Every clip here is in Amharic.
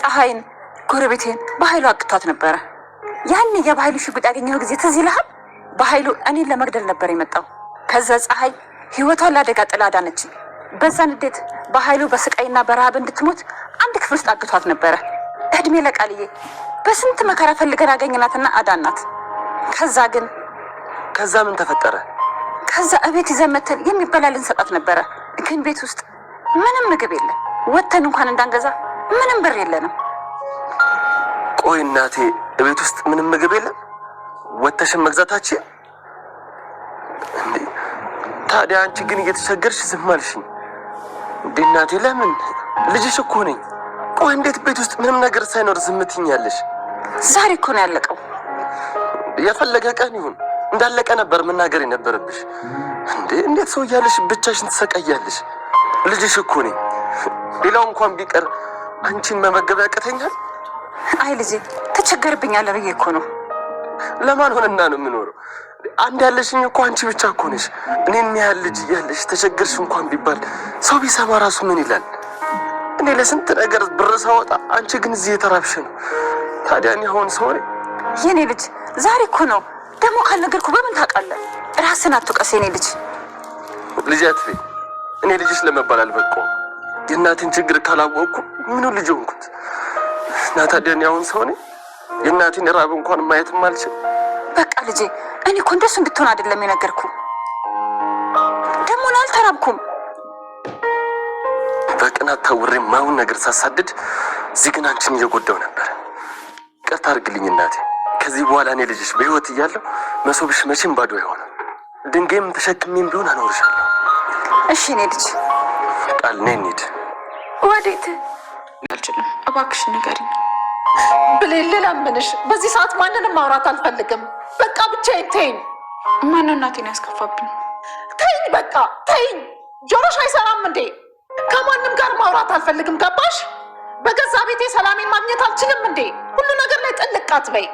ፀሐይን ጎረቤቴን በኃይሉ አቅቷት ነበረ። ያን የበኃይሉ ሽጉጥ ያገኘው ጊዜ ትዝ ይልሃል? በኃይሉ እኔን ለመግደል ነበር የመጣው። ከዛ ፀሐይ ህይወቷን ለአደጋ ጥላ አዳነችኝ። በዛ ንዴት በኃይሉ በስቃይና በረሃብ እንድትሞት አንድ ክፍል ውስጥ አግቷት ነበረ። እድሜ ለቃልዬ በስንት መከራ ፈልገን አገኘናትና አዳናት። ከዛ ምን ተፈጠረ? ከዛ እቤት ይዘን መተን የሚበላ ልንሰጣት ነበረ። ግን ቤት ውስጥ ምንም ምግብ የለም። ወተን እንኳን እንዳንገዛ ምንም ብር የለንም። ቆይ እናቴ እቤት ውስጥ ምንም ምግብ የለም? ወተሽን መግዛታችን? ታዲያ አንቺ ግን እየተቸገርሽ ዝም አልሽኝ እንዴ? እናቴ ለምን? ልጅሽ እኮ ነኝ። ቆይ እንዴት ቤት ውስጥ ምንም ነገር ሳይኖር ዝም ትይኛለሽ? ዛሬ እኮ ነው ያለቀው። የፈለገ ቀን ይሁን እንዳለቀ ነበር መናገር የነበረብሽ እንዴ። እንዴት ሰው እያለሽ ብቻሽን ትሰቃያለሽ? ልጅሽ እኮ ነኝ። ሌላው እንኳን ቢቀር አንቺን መመገብ ያቅተኛል? አይ ልጄ ተቸገርብኛለህ ብዬ እኮ ነው። ለማን ሆነና ነው የምኖረው? አንድ ያለሽኝ እኮ አንቺ ብቻ እኮ ነሽ። እኔን ያህል ልጅ እያለሽ ተቸገርሽ እንኳን ቢባል ሰው ቢሰማ ራሱ ምን ይላል? እኔ ለስንት ነገር ብር ሳወጣ አንቺ ግን እዚህ የተራብሽ ነው። ታዲያ እኔ አሁን ሰው ነኝ? የኔ ልጅ ዛሬ እኮ ነው ደግሞ ካልነገርኩ በምን ታውቃለህ? ራስን አትውቀስ የኔ ልጅ። ልጅ አትበይ። እኔ ልጅሽ ለመባል አልበቃሁም። የእናቴን ችግር ካላወቅኩ ምኑ ልጅ ሆንኩት? እና ታዲያ እኔ አሁን ሰው ነኝ? የእናቴን ራብ እንኳን ማየትም አልችል? በቃ ልጄ እኔ እኮ እንደሱ እንድትሆን አይደለም የነገርኩ። ደግሞ አልተራብኩም። በቅናት ታውሬ ማውን ነገር ሳሳድድ እዚህ ግን አንቺን እየጎዳው ነበር። ይቅርታ አድርግልኝ እናቴ። ከዚህ በኋላ እኔ ልጅሽ በህይወት እያለሁ መሶብሽ መቼም ባዶ አይሆንም። ድንጋይም ተሸክሜም ቢሆን አኖርሻለሁ። እሺ እኔ ልጅ ቃል ነኝ። እንሂድ። ወዴት? አልችልም። እባክሽ ንገሪኝ። ብሌን ልለምንሽ፣ በዚህ ሰዓት ማንንም ማውራት አልፈልግም። በቃ ብቻዬን ተይኝ። ማነው እናቴን ያስከፋብኝ? ተይኝ፣ በቃ ተይኝ። ጆሮሽ አይሰራም እንዴ? ከማንም ጋር ማውራት አልፈልግም። ገባሽ? በገዛ ቤቴ ሰላሜን ማግኘት አልችልም እንዴ? ሁሉ ነገር ላይ ጥልቅ አትበይ።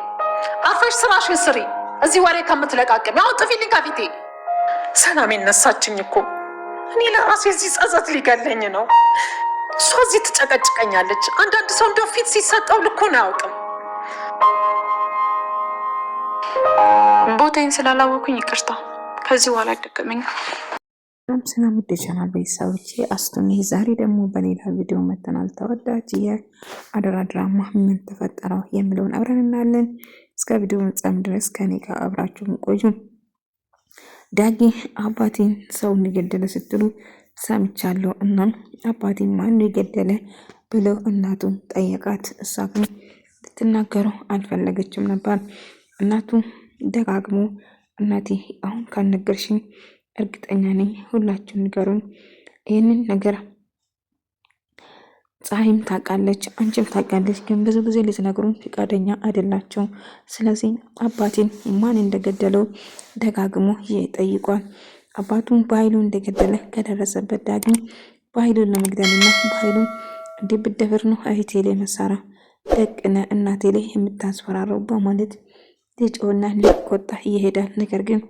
አርፈሽ ስራሽን ስሪ። እዚህ ወሬ ከምትለቃቅም ያው ጥፊልኝ ከፊቴ። ሰላሜን ነሳችኝ እኮ። እኔ ለራሴ እዚህ ጸጸት ሊገለኝ ነው። እሷ እዚህ ትጨቀጭቀኛለች። አንዳንድ ሰው እንደው ፊት ሲሰጠው ልኩን አያውቅም። ቦታዬን ስላላወኩኝ ይቅርታ። ከዚህ በኋላ አይደገመኝም። ሰላም ውድ የቻናል ቤተሰቦቼ አስቱን ዛሬ ደግሞ በሌላ ቪዲዮ መተናል። ተወዳጅ የአደራ ድራማ ምን ተፈጠረው የሚለውን አብረን እናያለን። እስከ ቪዲዮ ፍጻሜ ድረስ ከኔ ጋር አብራችሁን ቆዩ። ዳጊ አባቴን ሰው እንደገደለ ስትሉ ሰምቻለሁ እና አባቴን ማን የገደለ ብሎ እናቱን ጠየቃት። እሷ ግን ልትናገረው አልፈለገችም ነበር። እናቱ ደጋግሞ እናቴ አሁን ካልነገርሽኝ እርግጠኛ ነኝ ሁላችሁም ንገሩኝ። ይህንን ነገር ፀሐይም ታውቃለች፣ አንቺም ታውቃለች። ግን ብዙ ጊዜ ልትነግሩን ፈቃደኛ አይደላቸው። ስለዚህ አባቴን ማን እንደገደለው ደጋግሞ ይጠይቋል። አባቱን በኃይሉ እንደገደለ ከደረሰበት ዳግም በኃይሉን ለመግደልና በኃይሉን እንዴ ብደፍር ነው እህቴ ላይ መሳሪያ ደቅነ እናቴ ላይ የምታስፈራረው በማለት ሊጮህና ሊቆጣ ይሄዳል። ነገር ግን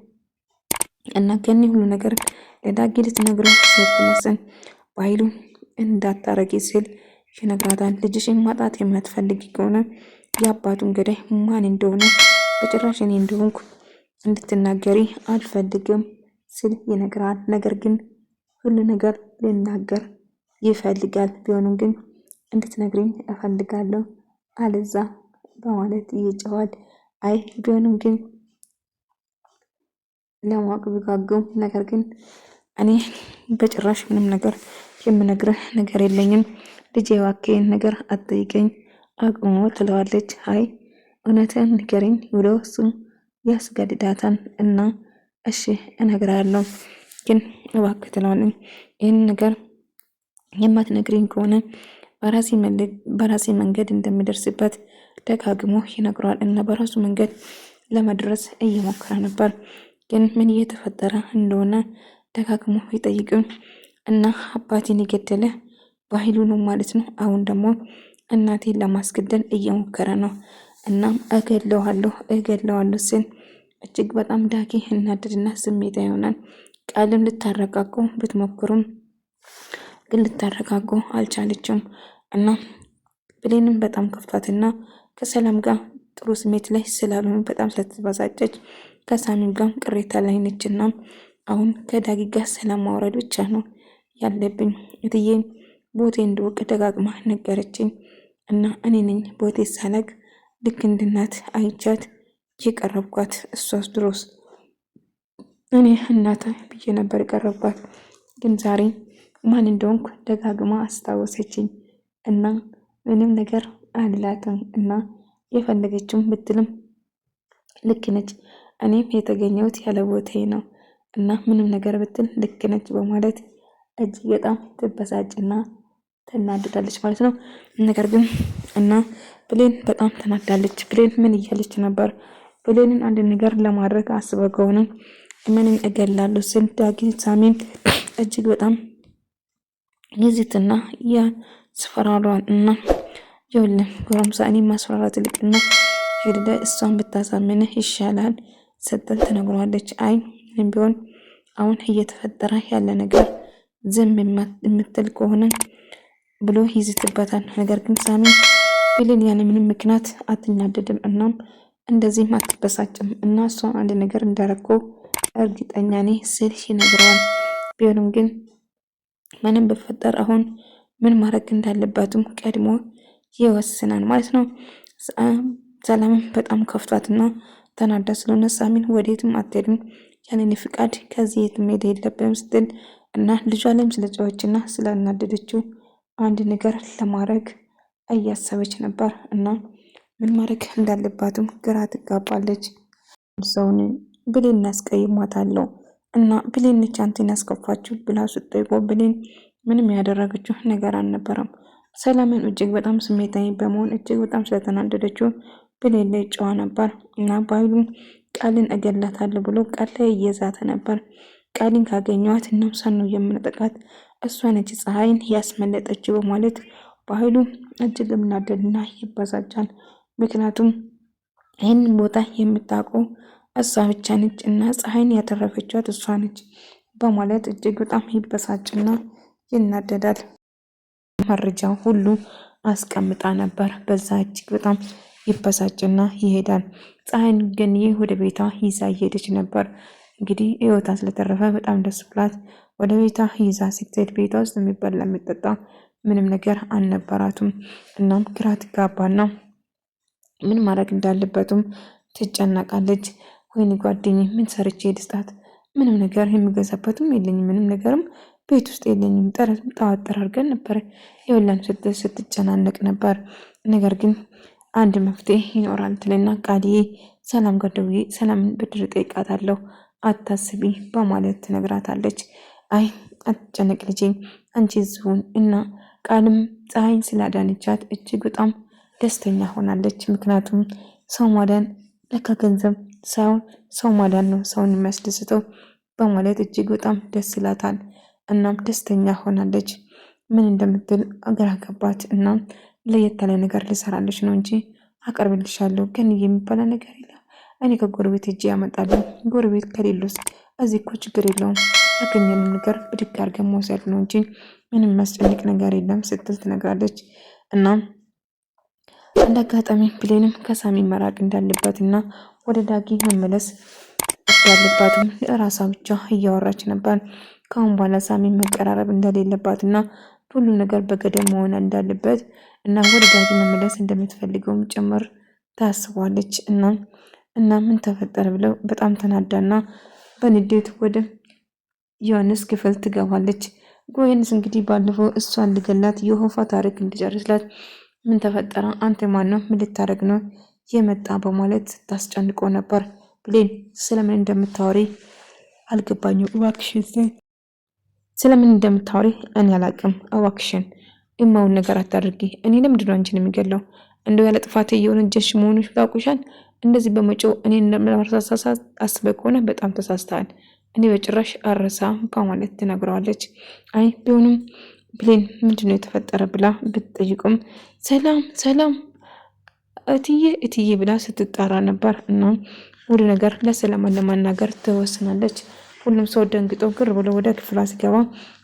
እና ከኔ ሁሉ ነገር ለዳጊ ልትነግረው ስትመስል በኃይሉ እንዳታረጊ ሲል ይነግራታል። ልጅሽን ማጣት የማትፈልጊ ከሆነ የአባቱን ገዳይ ማን እንደሆነ በጭራሽ እኔ እንደሆንኩ እንድትናገሪ አልፈልግም ሲል ይነግራል። ነገር ግን ሁሉ ነገር ልናገር ይፈልጋል። ቢሆንም ግን እንድትነግሪኝ እፈልጋለሁ አለዛ በማለት ይጮሃል። አይ ቢሆንም ግን ለማወቅ ቢጓጉም ነገር ግን እኔ በጭራሽ ምንም ነገር የምነግርህ ነገር የለኝም። ልጄ እባክህን ነገር አትጠይቀኝ አቁሞ ትለዋለች። አይ እውነትን ንገረኝ ብሎ እሱ ያስገድዳታል እና እሺ እነግራለሁ ግን እባክህ ትለዋለች። ይህን ነገር የማትነግሪኝ ከሆነ በራሴ መንገድ እንደሚደርስበት ደጋግሞ ይነግረዋል እና በራሱ መንገድ ለመድረስ እየሞከረ ነበር። ግን ምን እየተፈጠረ እንደሆነ ደጋግሞ ይጠይቅም እና አባቴን የገደለ በኃይሉ ነው ማለት ነው። አሁን ደግሞ እናቴን ለማስገደል እየሞከረ ነው እና እገለዋለሁ ሲል እጅግ በጣም ዳጊ እናድድና ስሜታ ይሆናል። ቃልም ልታረጋጉ ብትሞክሩም ግን ልታረጋጉ አልቻለችም እና ብሌንም በጣም ከፍቷትና ከሰላም ጋር ጥሩ ስሜት ላይ ስላልሆኑ በጣም ስለተበሳጨች ከሳሚም ጋር ቅሬታ ላይ ነችና አሁን ከዳጊ ጋር ሰላም ማውረድ ብቻ ነው ያለብኝ። እትዬን ቦቴ እንደወቅ ደጋግማ ነገረችኝ እና እኔ ነኝ ቦቴ ሳላግ ልክ እንድናት አይቻት የቀረብኳት። እሷስ ድሮስ እኔ እናት ብዬ ነበር የቀረብኳት፣ ግን ዛሬ ማን እንደሆንኩ ደጋግማ አስታወሰችኝ እና ምንም ነገር አልላትም እና የፈለገችውን ብትልም ልክ ነች። እኔም የተገኘሁት ያለ ቦታዬ ነው እና ምንም ነገር ብትል ልክ ነች በማለት እጅግ በጣም ትበሳጭና ትናደዳለች ማለት ነው። ነገር ግን እና ብሌን በጣም ተናዳለች። ብሌን ምን እያለች ነበር? ብሌንን አንድ ነገር ለማድረግ አስበው ከሆነ ምንም እገላለሁ ስል ዳጊ ሳሚም እጅግ በጣም ይዝትና ያስፈራሯል እና ይኸውልህ ጎረምሳ እኔ ማስፈራራት ይልቅና ሄደ እሷን ብታሳምንህ ይሻላል ስትል ትነግሯለች። አይ ምንም ቢሆን አሁን እየተፈጠረ ያለ ነገር ዝም የምትል ከሆነ ብሎ ይዝትበታል። ነገር ግን ሳሚ ብሌን ያለ ምንም ምክንያት አትናደድም እናም እንደዚህም አትበሳጭም እና እሷ አንድ ነገር እንዳረኮ እርግጠኛ ነኝ ስል ይነግረዋል። ቢሆንም ግን ምንም ቢፈጠር አሁን ምን ማድረግ እንዳለባትም ቀድሞ ይወስናል ማለት ነው። ሰላምም በጣም ከፍቷትና ተናዳ ስለሆነ ሳሚን ወዴትም አትሄድም ያለኔ ፍቃድ ከዚህ የትም መሄድ የለብንም ስትል እና ልጇ ላይም ስለጨዋችና ስላናደደችው አንድ ነገር ለማድረግ እያሰበች ነበር እና ምን ማድረግ እንዳለባትም ግራ ትጋባለች። ሰውን ብሌን ያስቀይሟታለሁ እና ብሌን ነች አንተን ያስከፋችሁ ብላ ስትጠይቆ ብሌን ምንም ያደረገችው ነገር አልነበረም። ሰላምን እጅግ በጣም ስሜታዊ በመሆን እጅግ በጣም ስለተናደደችው ብሌን ላይ ጨዋ ነበር እና ባይሉ ቃልን እገላታለሁ ብሎ ቃል ላይ እየዛተ ነበር። ቃልን ካገኘዋት ነፍሷን ነው የምንጠቃት፣ እሷ ነች ፀሐይን ያስመለጠችው በማለት በኃይሉ እጅግ ምናደድና ይበሳጫል። ምክንያቱም ይህን ቦታ የምታውቀው እሷ ብቻ ነች እና ፀሐይን ያተረፈቻት እሷ ነች በማለት እጅግ በጣም ይበሳጭና ይናደዳል። መረጃው ሁሉ አስቀምጣ ነበር። በዛ እጅግ በጣም ይበሳጭና ይሄዳል። ፀሐይን ግን ይህ ወደ ቤቷ ይዛ እየሄደች ነበር። እንግዲህ ህይወቷ ስለተረፈ በጣም ደስ ብላት ወደ ቤቷ ይዛ ስትሄድ ቤቷ ውስጥ የሚበላ የሚጠጣ ምንም ነገር አልነበራትም። እናም ግራ ትጋባና ምን ማድረግ እንዳለበትም ትጨነቃለች። ወይኔ ጓደኛዬ ምን ሰርቼ ልስጣት? ምንም ነገር የሚገዛበትም የለኝም፣ ምንም ነገርም ቤት ውስጥ የለኝም። ጠዋጠር አድርገን ነበር የወላን ስትጨናነቅ ነበር። ነገር ግን አንድ መፍትሄ ይኖራል ትልና ቃልዬ ሰላም ጋር ደውዬ ሰላምን ብድር ጠይቃታለሁ አታስቢ በማለት ትነግራታለች። አይ አትጨነቅ ልጄ አንቺ ዝሁን እና ቃልም ፀሐይን ስላዳነቻት እጅግ በጣም ደስተኛ ሆናለች። ምክንያቱም ሰው ማዳን ለካ ገንዘብ ሳይሆን ሰው ማዳን ነው ሰውን የሚያስደስተው በማለት እጅግ በጣም ደስ ይላታል። እናም ደስተኛ ሆናለች። ምን እንደምትል አገር ገባት። እናም ለየት ያለ ነገር ልሰራለች ነው እንጂ አቀርብልሻለሁ ግን የሚባለ ነገር የለም። እኔ ከጎረቤት እጅ ያመጣለሁ። ጎረቤት ከሌሎስ እዚህ እኮ ችግር የለውም ያገኘን ነገር ብድግ አድርገን መውሰድ ነው እንጂ ምንም የሚያስጨንቅ ነገር የለም ስትል ትነግራለች። እናም እንደ አጋጣሚ ብሌንም ከሳሚ መራቅ እንዳለባት እና ወደ ዳጊ መመለስ ያለባትም ለራሷ ብቻ እያወራች ነበር። ከአሁን በኋላ ሳሚ መቀራረብ እንደሌለባት እና ሁሉ ነገር በገደብ መሆን እንዳለበት እና ወደ ዳጊ መመለስ እንደምትፈልገውም ጭምር ታስቧለች። እና ምን ተፈጠረ ብለው በጣም ተናዳና በንዴት ወደ ዮሐንስ ክፍል ትገባለች። ዮሐንስ እንግዲህ ባለፈው እሷን ልገላት የሆፋ ታሪክ እንዲጨርስላት ምን ተፈጠረ? አንተ ማን ነው? ምን ልታረግ ነው የመጣ በማለት ታስጨንቆ ነበር። ብሌን ስለምን እንደምታወሪ አልገባኝም እባክሽን ስለምን እንደምታወሪ እኔ አላቅም። እባክሽን የማውን ነገር አታድርጊ። እኔ ለምንድነው አንቺን የሚገለው? እንደው ያለ ጥፋቴ የሆነ ጀሽ መሆኑን ታውቁሻል። እንደዚህ በመጮው እኔ እንደማረሳሳት አስበ ከሆነ በጣም ተሳስተሃል። እኔ በጭራሽ አረሳም በማለት ትነግረዋለች። አይ ቢሆንም ብሌን ምንድነው የተፈጠረ ብላ ብትጠይቁም ሰላም እትዬ ብላ ስትጣራ ነበር። እና ሁሉ ነገር ለሰላም ለማናገር ትወስናለች። ሁሉም ሰው ደንግጦ ግር ብሎ ወደ ክፍሏ ሲገባ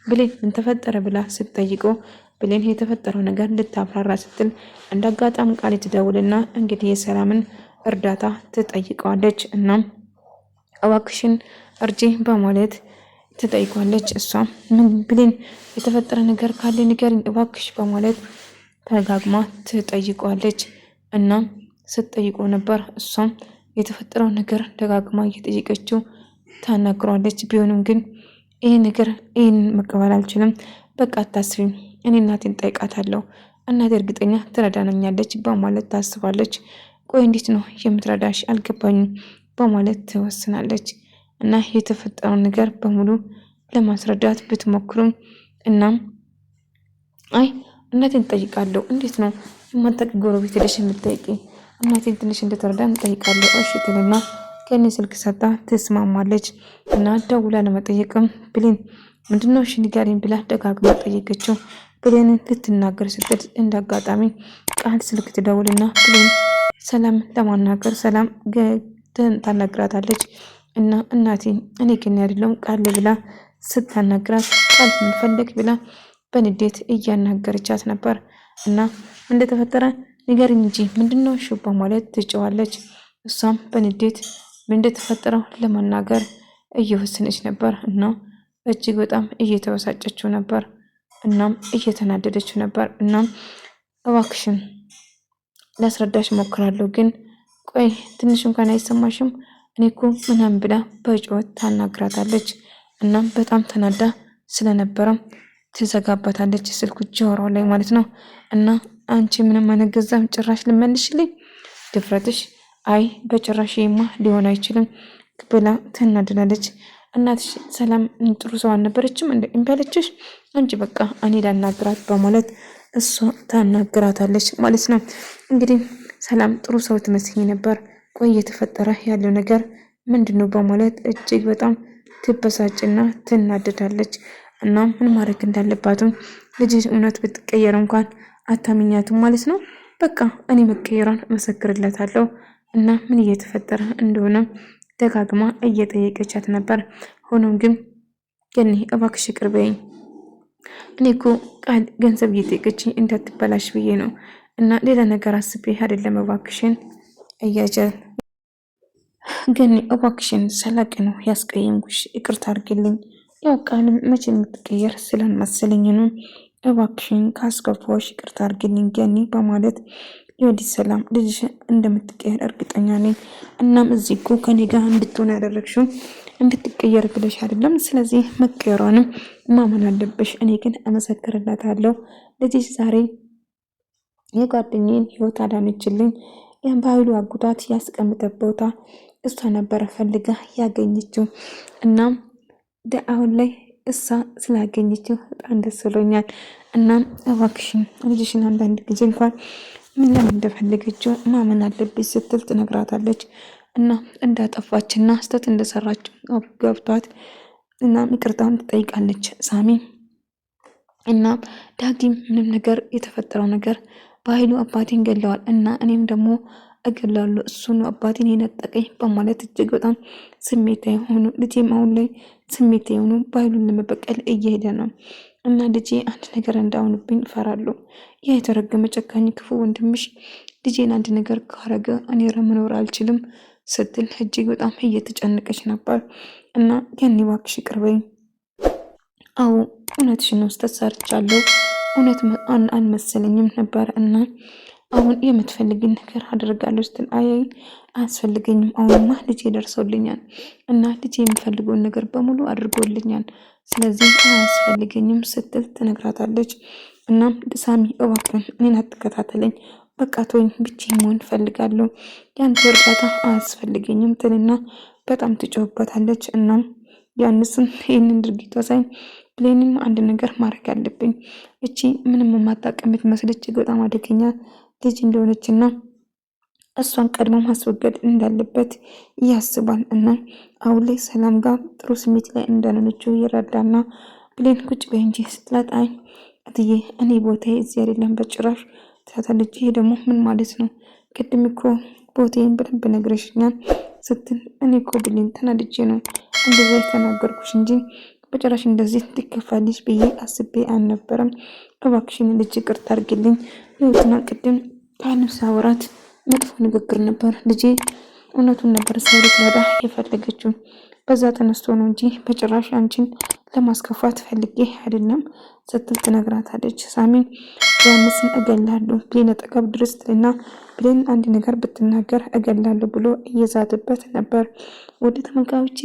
ብሌን ምን ተፈጠረ ብላ ስትጠይቀው ብሌን የተፈጠረው ነገር ልታብራራ ስትል እንዳጋጣም ቃል ትደውልና እንግዲህ የሰላምን እርዳታ ትጠይቀዋለች። እናም እባክሽን እርጂ በማለት ትጠይቋለች። እሷም ምን ብሌን የተፈጠረ ነገር ካለ ንገሪኝ እባክሽ በማለት ተጋግማ ትጠይቀዋለች። እናም ስትጠይቀው ነበር። እሷም የተፈጠረው ነገር ደጋግማ እየጠየቀችው ታናግሯለች። ቢሆንም ግን ይህን መቀበል አልችልም፣ በቃ አታስቢም፣ እኔ እናቴን ጠይቃታለሁ፣ እናቴ እርግጠኛ ትረዳናኛለች በማለት ታስባለች። ቆይ እንዴት ነው የምትረዳሽ አልገባኝም በማለት ትወስናለች። እና የተፈጠረውን ነገር በሙሉ ለማስረዳት ብትሞክሩም እናም አይ እናቴን ጠይቃለሁ፣ እንዴት ነው የማታውቂ ጎረቤት ሄደሽ የምትጠይቂ? እናቴን ትንሽ እንድትረዳን እንጠይቃለሁ እሺ ትልና ከኔ ስልክ ሰጣ ትስማማለች። እና ደውላ ለመጠየቅም ብሌን ምንድነው እሺ ንገሪኝ ብላ ደጋግማ ጠየቀችው። ብሌንን ልትናገር ስትል እንዳጋጣሚ ቃል ስልክ ትደውልና ብሌን ሰላም ለማናገር ሰላም ታናግራታለች። እና እናቴ እኔ ግን አይደለም ቃል ብላ ስታናግራት ቃል ምን ፈለግ ብላ በንዴት እያናገረቻት ነበር። እና እንደተፈጠረ ንገሪኝ እንጂ ምንድነው እሺ በማለት ትጨዋለች። እሷም በንዴት ምን እንደተፈጠረው ለመናገር እየወሰነች ነበር እና እጅግ በጣም እየተበሳጨችው ነበር። እናም እየተናደደችው ነበር። እናም እባክሽን ላስረዳሽ ሞክራለሁ፣ ግን ቆይ ትንሽ እንኳን አይሰማሽም እኔ እኮ ምናምን ብላ በጩኸት ታናግራታለች። እናም በጣም ተናዳ ስለነበረም ትዘጋባታለች ስልኩ ጆሮዋ ላይ ማለት ነው። እና አንቺ ምንም አነገዛም ጭራሽ ልመልሽልኝ ድፍረትሽ፣ አይ በጭራሽማ ሊሆን አይችልም ብላ ትናደዳለች። እናትሽ ሰላም ጥሩ ሰው አልነበረችም እንደ እምቢያለችሽ አንቺ በቃ እኔ ላናግራት በማለት እሷ ታናግራታለች ማለት ነው። እንግዲህ ሰላም ጥሩ ሰው ትመስኝ ነበር፣ ቆይ የተፈጠረ ያለው ነገር ምንድነው በማለት እጅግ በጣም ትበሳጭና ትናደዳለች። እና ምን ማድረግ እንዳለባትም ልጅ እውነት ብትቀየር እንኳን አታምኛትም ማለት ነው። በቃ እኔ መቀየሯን እመሰክርለታለሁ እና ምን እየተፈጠረ እንደሆነ ደጋግማ እየጠየቀቻት ነበር። ሆኖም ግን ገኒ እባክሽ ይቅር በይኝ፣ እኔ እኮ ቃል ገንዘብ እየጠየቀችኝ እንዳትበላሽ ብዬ ነው እና ሌላ ነገር አስቤ አይደለም እባክሽን እያጀል ገኒ እባክሽን ሰላቅ ነው ያስቀየምኩሽ፣ ይቅርታ አድርግልኝ፣ ያው ቃል መቼ የምትቀየር ስለመሰለኝ ነው፣ እባክሽን ካስከፋሽ ይቅርታ አድርግልኝ ገኒ በማለት የወዲት ሰላም ልጅሽ እንደምትቀየር እርግጠኛ ነኝ። እናም እዚህ እኮ ከኔ ጋር እንድትሆን ያደረግሽው እንድትቀየር ብለሽ አይደለም፣ ስለዚህ መቀየሯንም ማመን አለብሽ። እኔ ግን እመሰክርላታለሁ ልጅሽ ዛሬ የጓደኛዬን ህይወት አዳነችልኝ። ያን በኃይሉ አጉታት ያስቀምጠ ቦታ እሷ ነበረ ፈልጋ ያገኘችው። እናም አሁን ላይ እሷ ስላገኘችው በጣም ደስ ብሎኛል። እናም እባክሽን ልጅሽን አንዳንድ ጊዜ እንኳን ምን ለምን እንደፈለገችው ማመን አለብሽ ስትል ትነግራታለች። እና እንዳጠፋችና ስህተት እንደሰራች ገብቷት እና ይቅርታውን ትጠይቃለች ሳሚ። እና ዳጊም ምንም ነገር የተፈጠረው ነገር በኃይሉ አባቴን ገለዋል እና እኔም ደግሞ እገላለሁ፣ እሱ ነው አባቴን የነጠቀኝ በማለት እጅግ በጣም ስሜታዊ ሆኑ። ልጄም አሁን ላይ ስሜታዊ ሆኑ በኃይሉን ለመበቀል እየሄደ ነው እና ልጄ አንድ ነገር እንዳሆንብኝ እፈራለሁ። ያ የተረገመ ጨካኝ ክፉ ወንድምሽ ልጄን አንድ ነገር ካረገ እኔ መኖር አልችልም ስትል እጅግ በጣም እየተጨነቀች ነበር። እና ገኒ እባክሽ ይቅር በይኝ፣ አዎ እውነትሽን ነው ስህተት ሰርቻለሁ፣ እውነት አልመሰለኝም ነበር እና አሁን የምትፈልግን ነገር አደርጋለሁ ስትል አይ አያስፈልገኝም፣ አሁንማ ልጄ ደርሶልኛል እና ልጄ የሚፈልገውን ነገር በሙሉ አድርጎልኛል፣ ስለዚህ አያስፈልገኝም ስትል ትነግራታለች። እናም ሳሚ እባክህን እኔን አትከታተለኝ፣ በቃ ተወኝ፣ ብቻዬን መሆን እፈልጋለሁ፣ ያንተ እርዳታ አያስፈልገኝም ትልና በጣም ትጮህበታለች። እናም ያንስም ይህንን ድርጊቷ ሳይ ብሌንም አንድ ነገር ማድረግ አለብኝ፣ እቺ ምንም የማታውቅ የምትመስል እጅግ በጣም አደገኛ ልጅ እንደሆነችና እሷን ቀድሞ ማስወገድ እንዳለበት ያስባል። እና አሁን ላይ ሰላም ጋር ጥሩ ስሜት ላይ እንዳልሆነችው ይረዳና ብሌን ቁጭ በይ እንጂ ስትላት አይ እትዬ እኔ ቦታዬ እዚህ አይደለም በጭራሽ ትላታለች። ይሄ ደግሞ ምን ማለት ነው? ቅድም እኮ ቦታዬን በደንብ ነግረሽኛል ስትል እኔ እኮ ብሌን ተናድጄ ነው እንደዛ የተናገርኩሽ እንጂ በጭራሽ እንደዚህ ትከፋልሽ ብዬ አስቤ አልነበረም። እባክሽን ልጅ ይቅርታ አድርጊልኝ። ህይወትና ቅድም ከአንም ሳወራት መጥፎ ንግግር ነበር። ልጄ እውነቱን ነበር ሰው ልትረዳ የፈለገችው። በዛ ተነስቶ ነው እንጂ በጭራሽ አንቺን ለማስከፋት ፈልጌ አይደለም ስትል ትነግራታለች። ሳሚን ዮሐንስን እገላለሁ ብሌን አጠገብ ድረስ እና ብሌን አንድ ነገር ብትናገር እገላለሁ ብሎ እየዛተበት ነበር። ወደ ተመልካዮቼ